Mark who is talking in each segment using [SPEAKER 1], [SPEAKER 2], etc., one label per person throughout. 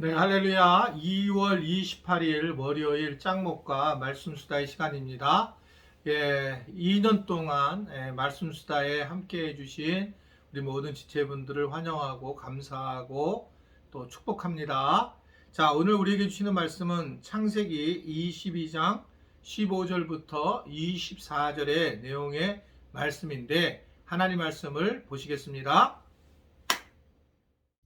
[SPEAKER 1] 네, 할렐루야. 2월 28일 월요일 짱목과 말씀수다의 시간입니다. 2년 동안 말씀수다에 함께 해주신 우리 모든 지체분들을 환영하고 감사하고 또 축복합니다. 자, 오늘 우리에게 주시는 말씀은 창세기 22장 15절부터 24절의 내용의 말씀인데 하나님 말씀을 보시겠습니다.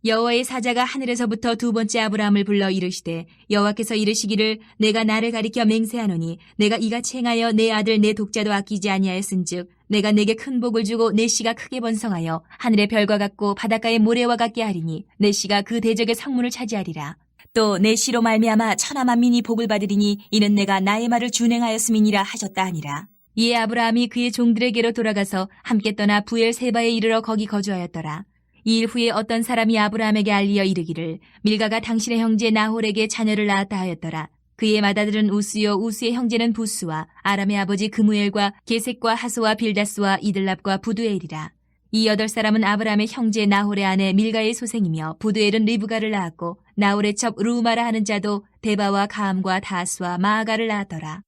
[SPEAKER 2] 여호와의 사자가 하늘에서부터 두 번째 아브라함을 불러 이르시되 여호와께서 이르시기를 내가 나를 가리켜 맹세하노니 내가 이같이 행하여 내 아들 내 독자도 아끼지 아니하였은즉 내가 내게 큰 복을 주고 내 씨가 크게 번성하여 하늘의 별과 같고 바닷가의 모래와 같게 하리니 내 씨가 그 대적의 성문을 차지하리라. 또 내 씨로 말미암아 천하 만민이 복을 받으리니 이는 내가 나의 말을 준행하였음이니라 하셨다 하니라. 이에 아브라함이 그의 종들에게로 돌아가서 함께 떠나 부엘세바에 이르러 거기 거주하였더라. 이 일 후에 어떤 사람이 아브라함에게 알리어 이르기를 밀가가 당신의 형제 나홀에게 자녀를 낳았다 하였더라. 그의 맏아들은 우스요 우스의 형제는 부스와 아람의 아버지 그무엘과 게색과 하소와 빌다스와 이들랍과 부두엘이라. 이 8사람은 아브라함의 형제 나홀의 아내 밀가의 소생이며 부두엘은 리브가를 낳았고 나홀의 첩 루마라 하는 자도 데바와 가함과 다스와 마아가를 낳았더라.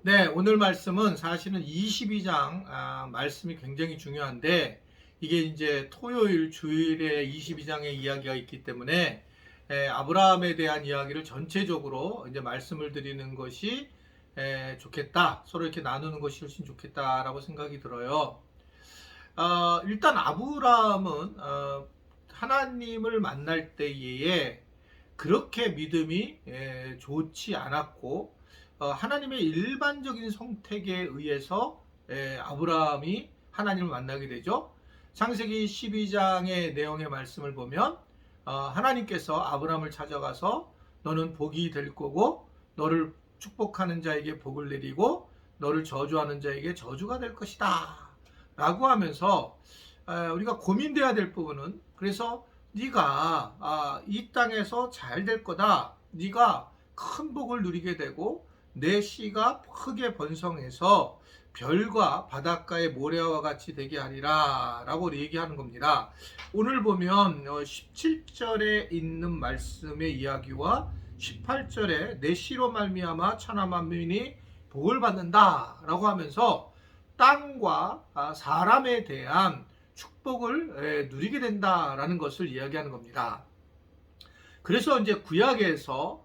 [SPEAKER 1] 네, 오늘 말씀은 사실은 22장 말씀이 굉장히 중요한데 이게 이제 토요일 주일에 22장의 이야기가 있기 때문에 아브라함에 대한 이야기를 전체적으로 이제 말씀을 드리는 것이 좋겠다. 서로 이렇게 나누는 것이 훨씬 좋겠다라고 생각이 들어요. 일단 아브라함은 하나님을 만날 때에 그렇게 믿음이 좋지 않았고 하나님의 일반적인 선택에 의해서 아브라함이 하나님을 만나게 되죠. 창세기 12장의 내용의 말씀을 보면 하나님께서 아브라함을 찾아가서 너는 복이 될 거고 너를 축복하는 자에게 복을 내리고 너를 저주하는 자에게 저주가 될 것이다 라고 하면서 우리가 고민돼야 될 부분은 그래서 네가 이 땅에서 잘 될 거다. 네가 큰 복을 누리게 되고 내 씨가 크게 번성해서 별과 바닷가의 모래와 같이 되게 하리라 라고 얘기하는 겁니다. 오늘 보면 17절에 있는 말씀의 이야기와 18절에 내 씨로 말미암아 천하 만민이 복을 받는다 라고 하면서 땅과 사람에 대한 축복을 누리게 된다라는 것을 이야기하는 겁니다. 그래서 이제 구약에서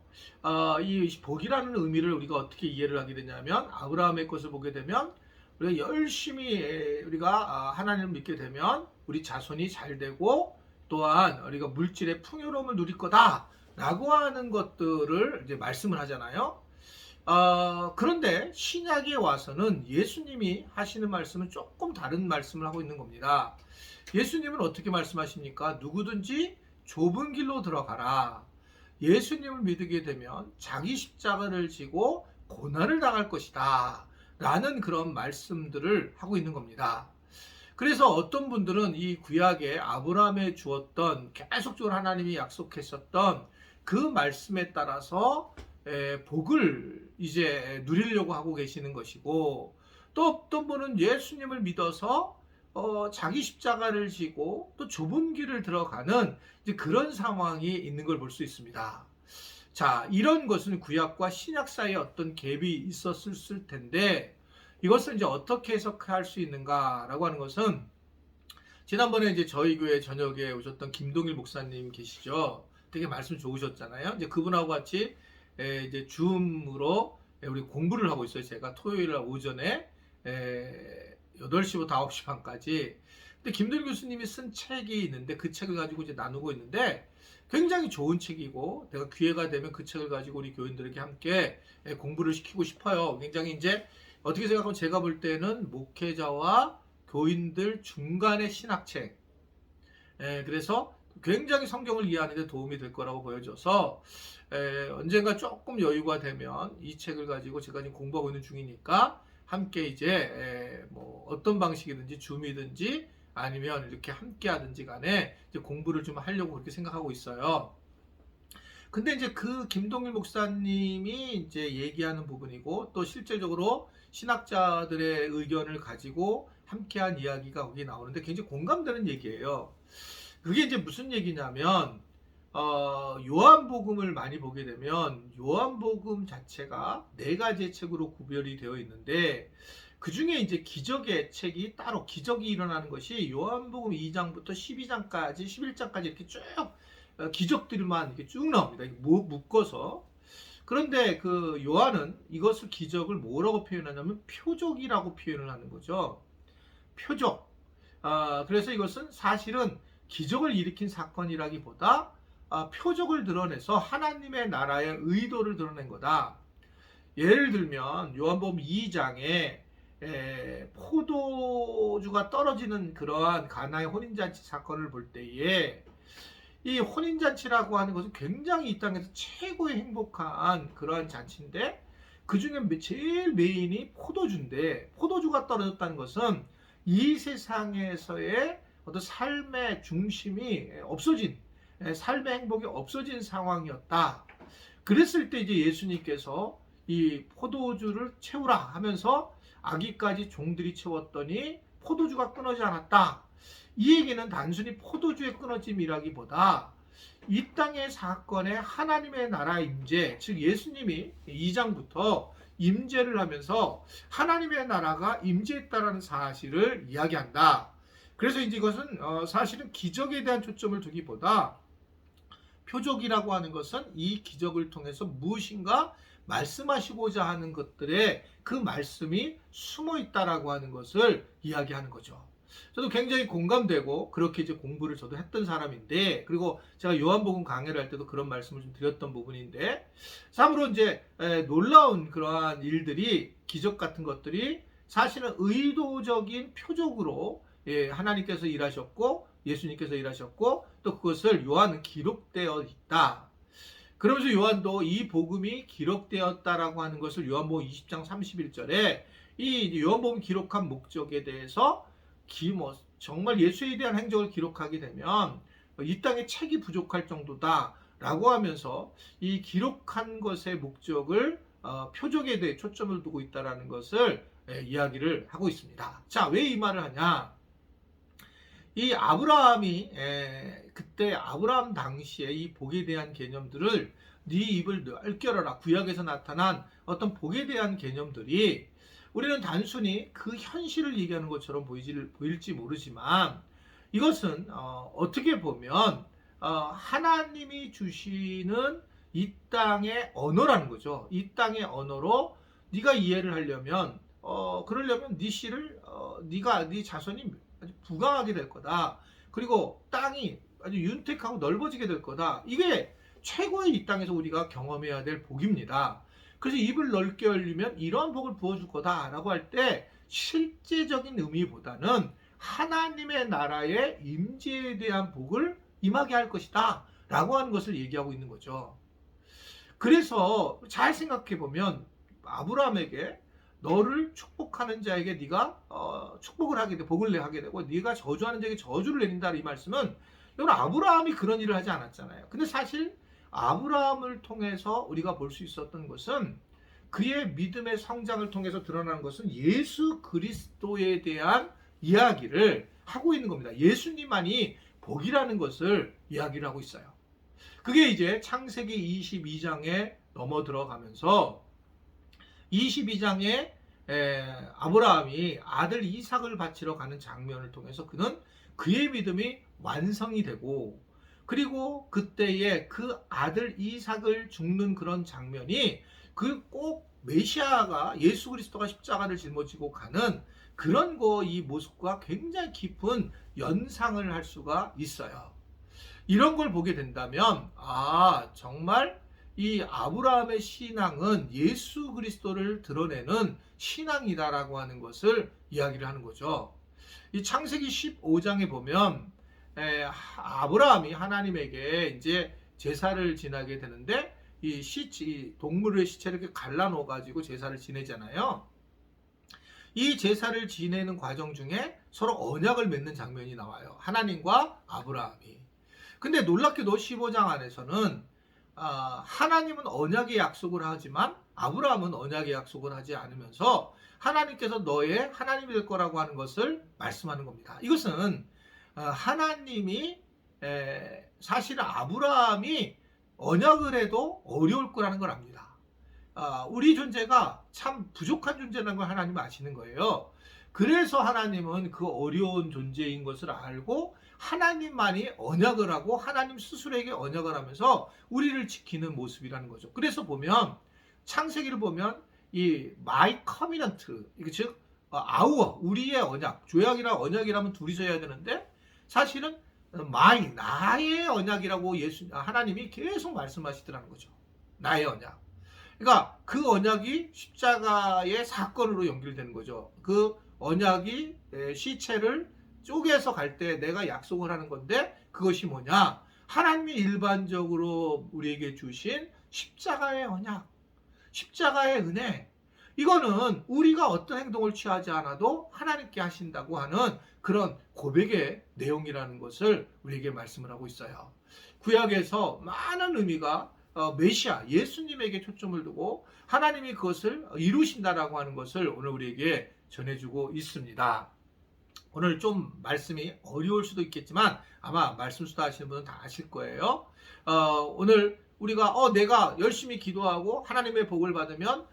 [SPEAKER 1] 이 복이라는 의미를 우리가 어떻게 이해를 하게 되냐면 아브라함의 것을 보게 되면 우리가 열심히 우리가 하나님을 믿게 되면 우리 자손이 잘 되고 또한 우리가 물질의 풍요로움을 누릴 거다라고 하는 것들을 이제 말씀을 하잖아요. 그런데 신약에 와서는 예수님이 하시는 말씀은 조금 다른 말씀을 하고 있는 겁니다. 예수님은 어떻게 말씀하십니까? 누구든지 좁은 길로 들어가라. 예수님을 믿게 되면 자기 십자가를 지고 고난을 당할 것이다 라는 그런 말씀들을 하고 있는 겁니다. 그래서 어떤 분들은 이 구약에 아브라함에 주었던 계속적으로 하나님이 약속했었던 그 말씀에 따라서 복을 이제 누리려고 하고 계시는 것이고 또 어떤 분은 예수님을 믿어서 자기 십자가를 지고 또 좁은 길을 들어가는 이제 그런 상황이 있는 걸 볼 수 있습니다. 자, 이런 것은 구약과 신약 사이에 어떤 갭이 있었을 텐데 이것을 이제 어떻게 해석할 수 있는가라고 하는 것은 지난번에 이제 저희 교회 저녁에 오셨던 김동일 목사님 계시죠. 되게 말씀 좋으셨잖아요. 이제 그분하고 같이 이제 줌으로 우리 공부를 하고 있어요. 제가 토요일 날 오전에 8시부터 9시 반까지. 근데 김동일 교수님이 쓴 책이 있는데 그 책을 가지고 이제 나누고 있는데 굉장히 좋은 책이고 내가 기회가 되면 그 책을 가지고 우리 교인들에게 함께 공부를 시키고 싶어요. 굉장히 이제 어떻게 생각하면 제가 볼 때는 목회자와 교인들 중간의 신학책. 그래서 굉장히 성경을 이해하는 데 도움이 될 거라고 보여져서 언젠가 조금 여유가 되면 이 책을 가지고 제가 지금 공부하고 있는 중이니까 함께 이제 뭐 어떤 방식이든지 줌이든지 아니면 이렇게 함께 하든지 간에 이제 공부를 좀 하려고 그렇게 생각하고 있어요. 근데 이제 그 김동일 목사님이 이제 얘기하는 부분이고 또 실제적으로 신학자들의 의견을 가지고 함께한 이야기가 거기 나오는데 굉장히 공감되는 얘기예요. 그게 이제 무슨 얘기냐면 요한복음을 많이 보게 되면 요한복음 자체가 네 가지의 책으로 구별이 되어 있는데 그 중에 이제 기적의 책이 따로 기적이 일어나는 것이 요한복음 2장부터 12장까지 11장까지 이렇게 쭉 기적들만 이렇게 쭉 나옵니다. 묶어서. 그런데 그 요한은 이것을 기적을 뭐라고 표현하냐면 표적이라고 표현을 하는 거죠. 표적. 그래서 이것은 사실은 기적을 일으킨 사건이라기보다 표적을 드러내서 하나님의 나라의 의도를 드러낸 거다. 예를 들면 요한복음 2장에 포도주가 떨어지는 그러한 가나의 혼인잔치 사건을 볼 때에 이 혼인잔치라고 하는 것은 굉장히 이 땅에서 최고의 행복한 그러한 잔치인데 그 중에 제일 메인이 포도주인데 포도주가 떨어졌다는 것은 이 세상에서의 어떤 삶의 중심이 없어진 삶의 행복이 없어진 상황이었다. 그랬을 때 이제 예수님께서 이 포도주를 채우라 하면서 아기까지 종들이 채웠더니 포도주가 끊어지지 않았다. 이 얘기는 단순히 포도주의 끊어짐이라기보다 이 땅의 사건에 하나님의 나라 임재, 즉 예수님이 2장부터 임재를 하면서 하나님의 나라가 임재했다라는 사실을 이야기한다. 그래서 이제 이것은 사실은 기적에 대한 초점을 두기보다 표적이라고 하는 것은 이 기적을 통해서 무엇인가 말씀하시고자 하는 것들에 그 말씀이 숨어 있다라고 하는 것을 이야기하는 거죠. 저도 굉장히 공감되고 그렇게 이제 공부를 저도 했던 사람인데, 그리고 제가 요한복음 강해를 할 때도 그런 말씀을 좀 드렸던 부분인데, 참으로 이제 놀라운 그러한 일들이, 기적 같은 것들이 사실은 의도적인 표적으로 하나님께서 일하셨고 예수님께서 일하셨고 또 그것을 요한은 기록되어 있다. 그러면서 요한도 이 복음이 기록되었다라고 하는 것을 요한복음 20장 31절에 이 요한복음 기록한 목적에 대해서 정말 예수에 대한 행적을 기록하게 되면 이 땅에 책이 부족할 정도다 라고 하면서 이 기록한 것의 목적을 표적에 대해 초점을 두고 있다는 것을 이야기를 하고 있습니다. 자, 왜 이 말을 하냐? 이 아브라함이 그때 아브라함 당시에 이 복에 대한 개념들을 네 입을 넓게 열어라, 구약에서 나타난 어떤 복에 대한 개념들이 우리는 단순히 그 현실을 얘기하는 것처럼 보일지 모르지만 이것은 어떻게 보면 하나님이 주시는 이 땅의 언어라는 거죠. 이 땅의 언어로 네가 이해를 하려면 그러려면 네 씨를 네 자손이 아주 부강하게 될 거다. 그리고 땅이 아주 윤택하고 넓어지게 될 거다. 이게 최고의 이 땅에서 우리가 경험해야 될 복입니다. 그래서 입을 넓게 열리면 이러한 복을 부어줄 거다라고 할 때 실제적인 의미보다는 하나님의 나라의 임재에 대한 복을 임하게 할 것이다 라고 하는 것을 얘기하고 있는 거죠. 그래서 잘 생각해 보면 아브라함에게 너를 축복하는 자에게 네가 축복을 하게 돼, 복을 하게 되고 네가 저주하는 자에게 저주를 내린다, 이 말씀은 여러분 아브라함이 그런 일을 하지 않았잖아요. 근데 사실 아브라함을 통해서 우리가 볼 수 있었던 것은 그의 믿음의 성장을 통해서 드러나는 것은 예수 그리스도에 대한 이야기를 하고 있는 겁니다. 예수님만이 복이라는 것을 이야기를 하고 있어요. 그게 이제 창세기 22장에 넘어 들어가면서 22장에 아브라함이 아들 이삭을 바치러 가는 장면을 통해서 그는 그의 믿음이 완성이 되고, 그리고 그때에 그 아들 이삭을 죽는 그런 장면이 그 꼭 메시아가 예수 그리스도가 십자가를 짊어지고 가는 그런 이 모습과 굉장히 깊은 연상을 할 수가 있어요. 이런 걸 보게 된다면 정말 이 아브라함의 신앙은 예수 그리스도를 드러내는 신앙이다라고 하는 것을 이야기를 하는 거죠. 이 창세기 15장에 보면 아브라함이 하나님에게 이제 제사를 지내게 되는데 이 동물의 시체를 이렇게 갈라놓아 가지고 제사를 지내잖아요. 이 제사를 지내는 과정 중에 서로 언약을 맺는 장면이 나와요. 하나님과 아브라함이. 근데 놀랍게도 15장 안에서는 하나님은 언약의 약속을 하지만 아브라함은 언약의 약속을 하지 않으면서 하나님께서 너의 하나님이 될 거라고 하는 것을 말씀하는 겁니다. 이것은 하나님이 사실은 아브라함이 언약을 해도 어려울 거라는 걸 압니다. 우리 존재가 참 부족한 존재라는 걸 하나님은 아시는 거예요. 그래서 하나님은 그 어려운 존재인 것을 알고 하나님만이 언약을 하고 하나님 스스로에게 언약을 하면서 우리를 지키는 모습이라는 거죠. 그래서 보면 창세기를 보면 이 my covenant, 즉 아우어, 우리의 언약, 조약이랑 언약이라면 둘이서 해야 되는데 사실은 나의 언약이라고 하나님이 계속 말씀하시더라는 거죠. 나의 언약. 그러니까 그 언약이 십자가의 사건으로 연결되는 거죠. 그 언약이 시체를 쪼개서 갈 때 내가 약속을 하는 건데 그것이 뭐냐? 하나님이 일반적으로 우리에게 주신 십자가의 언약, 십자가의 은혜. 이거는 우리가 어떤 행동을 취하지 않아도 하나님께 하신다고 하는 그런 고백의 내용이라는 것을 우리에게 말씀을 하고 있어요. 구약에서 많은 의미가 메시아, 예수님에게 초점을 두고 하나님이 그것을 이루신다라고 하는 것을 오늘 우리에게 전해주고 있습니다. 오늘 좀 말씀이 어려울 수도 있겠지만 아마 말씀 수다하시는 분은 다 아실 거예요. 오늘 우리가 내가 열심히 기도하고 하나님의 복을 받으면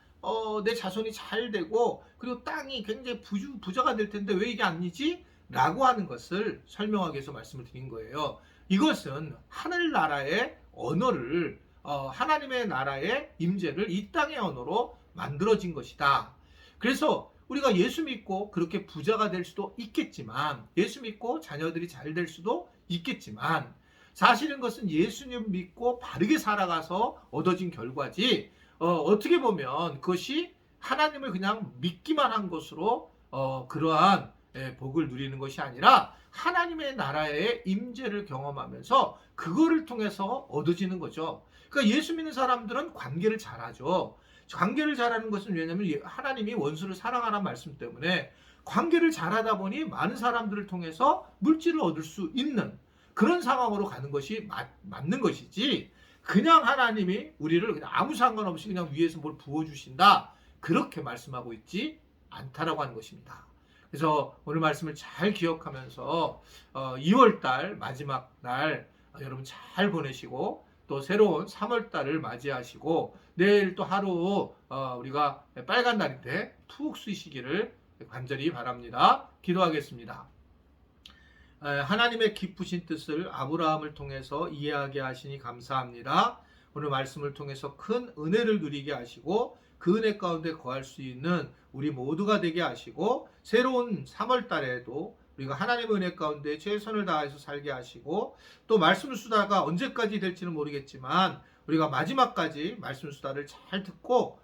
[SPEAKER 1] 내 자손이 잘 되고 그리고 땅이 굉장히 부자가 될 텐데 왜 이게 아니지? 라고 하는 것을 설명하기 위해서 말씀을 드린 거예요. 이것은 하늘나라의 언어를 하나님의 나라의 임재를 이 땅의 언어로 만들어진 것이다. 그래서 우리가 예수 믿고 그렇게 부자가 될 수도 있겠지만 예수 믿고 자녀들이 잘 될 수도 있겠지만 사실은 것은 예수님 믿고 바르게 살아가서 얻어진 결과지 어떻게 보면 그것이 하나님을 그냥 믿기만 한 것으로 그러한 복을 누리는 것이 아니라 하나님의 나라의 임재를 경험하면서 그거를 통해서 얻어지는 거죠. 그러니까 예수 믿는 사람들은 관계를 잘하죠. 관계를 잘하는 것은 왜냐하면 하나님이 원수를 사랑하라는 말씀 때문에 관계를 잘하다 보니 많은 사람들을 통해서 물질을 얻을 수 있는 그런 상황으로 가는 것이 맞는 것이지 그냥 하나님이 우리를 그냥 아무 상관없이 그냥 위에서 뭘 부어주신다 그렇게 말씀하고 있지 않다라고 하는 것입니다. 그래서 오늘 말씀을 잘 기억하면서 2월달 마지막 날 여러분 잘 보내시고 또 새로운 3월달을 맞이하시고 내일 또 하루 우리가 빨간 날인데 푹 쉬시기를 간절히 바랍니다. 기도하겠습니다. 하나님의 기쁘신 뜻을 아브라함을 통해서 이해하게 하시니 감사합니다. 오늘 말씀을 통해서 큰 은혜를 누리게 하시고 그 은혜 가운데 거할 수 있는 우리 모두가 되게 하시고 새로운 3월 달에도 우리가 하나님의 은혜 가운데 최선을 다해서 살게 하시고 또 말씀 수다가 언제까지 될지는 모르겠지만 우리가 마지막까지 말씀 수다를 잘 듣고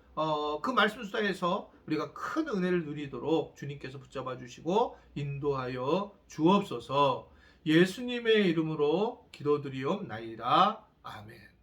[SPEAKER 1] 그 말씀 수다에서 우리가 큰 은혜를 누리도록 주님께서 붙잡아 주시고 인도하여 주옵소서. 예수님의 이름으로 기도드리옵나이다. 아멘.